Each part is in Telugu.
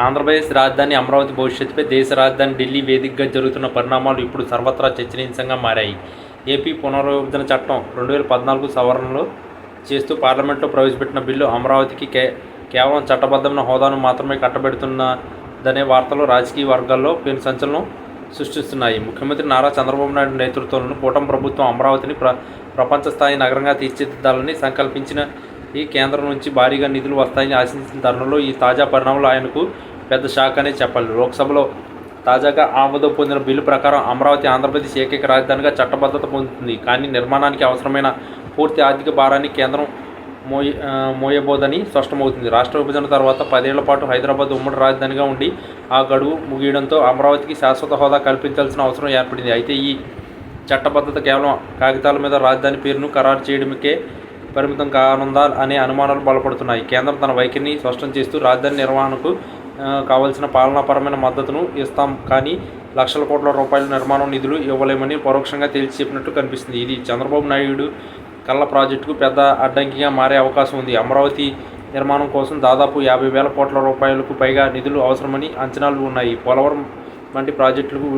ఆంధ్రప్రదేశ్ రాజధాని అమరావతి భవిష్యత్తుపై దేశ రాజధాని ఢిల్లీ వేదికగా జరుగుతున్న పరిణామాలు ఇప్పుడు సర్వత్రా చర్చనీయాంశంగా మారాయి. ఏపీ పునర్విభజన చట్టం 2014 సవరణలు చేస్తూ పార్లమెంట్లో ప్రవేశపెట్టిన బిల్లు అమరావతికి కేవలం చట్టబద్ధమైన హోదాను మాత్రమే కట్టబెడుతున్నదనే వార్తలు రాజకీయ వర్గాల్లో పెను సంచలనం సృష్టిస్తున్నాయి. ముఖ్యమంత్రి నారా చంద్రబాబు నాయుడు నేతృత్వంలోని కూటమి ప్రభుత్వం అమరావతిని ప్రపంచ స్థాయి నగరంగా తీర్చిదిద్దాలని సంకల్పించిన ఈ కేంద్రం నుంచి భారీగా నిధులు వస్తాయని ఆశించిన తరుణంలో ఈ తాజా పరిణామాలు ఆయనకు పెద్ద షాక్ అనే చెప్పాలి. లోక్సభలో తాజాగా ఆమోదం పొందిన బిల్లు ప్రకారం అమరావతి ఆంధ్రప్రదేశ్ ఏకైక రాజధానిగా చట్టబద్ధత పొందుతుంది. కానీ నిర్మాణానికి అవసరమైన పూర్తి ఆర్థిక భారాన్ని కేంద్రం మోయబోదని స్పష్టమవుతుంది. రాష్ట్ర విభజన తర్వాత 10 ఏళ్ల పాటు హైదరాబాద్ ఉమ్మడి రాజధానిగా ఉండి ఆ గడువు ముగియడంతో అమరావతికి శాశ్వత హోదా కల్పించాల్సిన అవసరం ఏర్పడింది. అయితే ఈ చట్టబద్ధత కేవలం కాగితాల మీద రాజధాని పేరును ఖరారు చేయడానికే పరిమితం కానుందా అనే అనుమానాలు బలపడుతున్నాయి. కేంద్రం తన వైఖరిని స్పష్టం చేస్తూ రాజధాని నిర్వహణకు కావాల్సిన పాలనాపరమైన మద్దతును ఇస్తాం, కానీ లక్షల కోట్ల రూపాయల నిర్మాణ నిధులు ఇవ్వలేమని పరోక్షంగా తేల్చి చెప్పినట్టు కనిపిస్తుంది. ఇది చంద్రబాబు నాయుడు కళ్ళ ప్రాజెక్టుకు పెద్ద అడ్డంకిగా మారే అవకాశం ఉంది. అమరావతి నిర్మాణం కోసం దాదాపు 50,000 కోట్ల రూపాయలకు పైగా నిధులు అవసరమని అంచనాలు ఉన్నాయి. పోలవరం వంటి ప్రాజెక్టులకు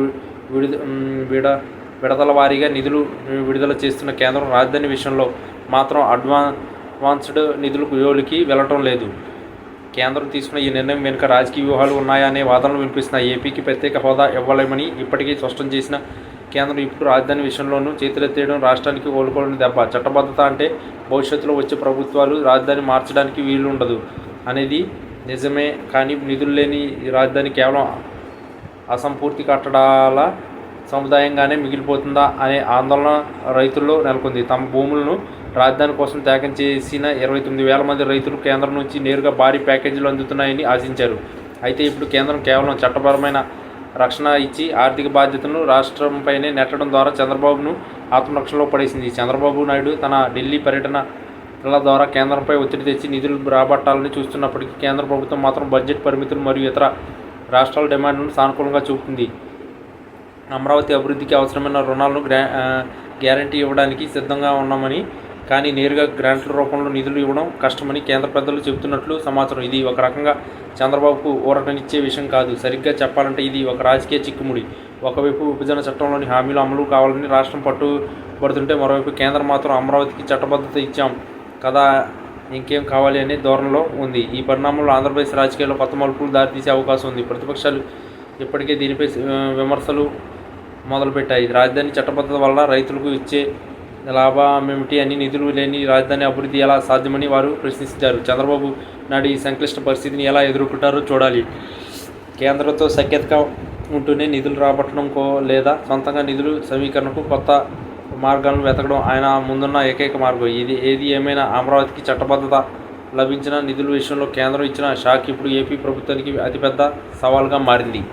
విడతల వారీగా నిధులు విడుదల చేస్తున్న కేంద్రం రాజధాని విషయంలో మాత్రం అడ్వాన్స్డ్ నిధుల జోలికి వెళ్లటం లేదు. కేంద్రం తీసుకున్న ఈ నిర్ణయం వెనుక రాజకీయ వ్యూహాలు ఉన్నాయనే వాదనలు వినిపిస్తున్నాయి. ఏపీకి ప్రత్యేక హోదా ఇవ్వలేమని ఇప్పటికీ స్పష్టం చేసిన కేంద్రం ఇప్పుడు రాజధాని విషయంలోనూ చేతులెత్తేయడం రాష్ట్రానికి కోలుకోలేని దెబ్బ. చట్టబద్ధత అంటే భవిష్యత్తులో వచ్చే ప్రభుత్వాలు రాజధాని మార్చడానికి వీలుండదు అనేది నిజమే, కానీ నిధులు లేని రాజధాని కేవలం అసంపూర్తి కట్టడాల సముదాయంగానే మిగిలిపోతుందా అనే ఆందోళన రైతుల్లో నెలకొంది. తమ భూములను రాజధాని కోసం త్యాగం చేసిన 29,000 మంది రైతులు కేంద్రం నుంచి నేరుగా భారీ ప్యాకేజీలు అందుతున్నాయని ఆశించారు. అయితే ఇప్పుడు కేంద్రం కేవలం చట్టపరమైన రక్షణ ఇచ్చి ఆర్థిక బాధ్యతను రాష్ట్రంపైనే నెట్టడం ద్వారా చంద్రబాబును ఆత్మరక్షణలో పడేసింది. చంద్రబాబు నాయుడు తన ఢిల్లీ పర్యటనల ద్వారా కేంద్రంపై ఒత్తిడి తెచ్చి నిధులు రాబట్టాలని చూస్తున్నప్పటికీ కేంద్ర ప్రభుత్వం మాత్రం బడ్జెట్ పరిమితులు మరియు ఇతర రాష్ట్రాల డిమాండ్లను సానుకూలంగా చూపుతుంది. అమరావతి అభివృద్ధికి అవసరమైన రుణాలను గ్యారంటీ ఇవ్వడానికి సిద్ధంగా ఉన్నామని, కానీ నేరుగా గ్రాంట్ల రూపంలో నిధులు ఇవ్వడం కష్టమని కేంద్ర పెద్దలు చెబుతున్నట్లు సమాచారం. ఇది ఒక రకంగా చంద్రబాబుకు ఊరటనిచ్చే విషయం కాదు. సరిగ్గా చెప్పాలంటే ఇది ఒక రాజకీయ చిక్కుముడి. ఒకవైపు విభజన చట్టంలోని హామీలు అమలు కావాలని రాష్ట్రం పట్టుబడుతుంటే, మరోవైపు కేంద్రం మాత్రం అమరావతికి చట్టబద్ధత ఇచ్చాం కదా, ఇంకేం కావాలి అనే ధోరణిలో ఉంది. ఈ పరిణామంలో ఆంధ్రప్రదేశ్ రాజకీయాల్లో కొత్త మలుపులు దారితీసే అవకాశం ఉంది. ప్రతిపక్షాలు ఇప్పటికే దీనిపై విమర్శలు మొదలుపెట్టాయి. రాజధాని చట్టబద్ధత వల్ల రైతులకు ఇచ్చే లాభమేమిటి అని, నిధులు లేని రాజధాని అభివృద్ధి ఎలా సాధ్యమని వారు ప్రశ్నించారు. చంద్రబాబు నాయుడు ఈ సంక్లిష్ట పరిస్థితిని ఎలా ఎదుర్కొంటారో చూడాలి. కేంద్రంతో సఖ్యతగా ఉంటూనే నిధులు రాబట్టడం లేదా సొంతంగా నిధుల సమీకరణకు కొత్త మార్గాలను వెతకడం ఆయన ముందున్న ఏకైక మార్గం. ఏది ఏమైనా అమరావతికి చట్టబద్ధత లభించిన నిధుల విషయంలో కేంద్రం ఇచ్చిన షాక్ ఇప్పుడు ఏపీ ప్రభుత్వానికి అతిపెద్ద సవాల్గా మారింది.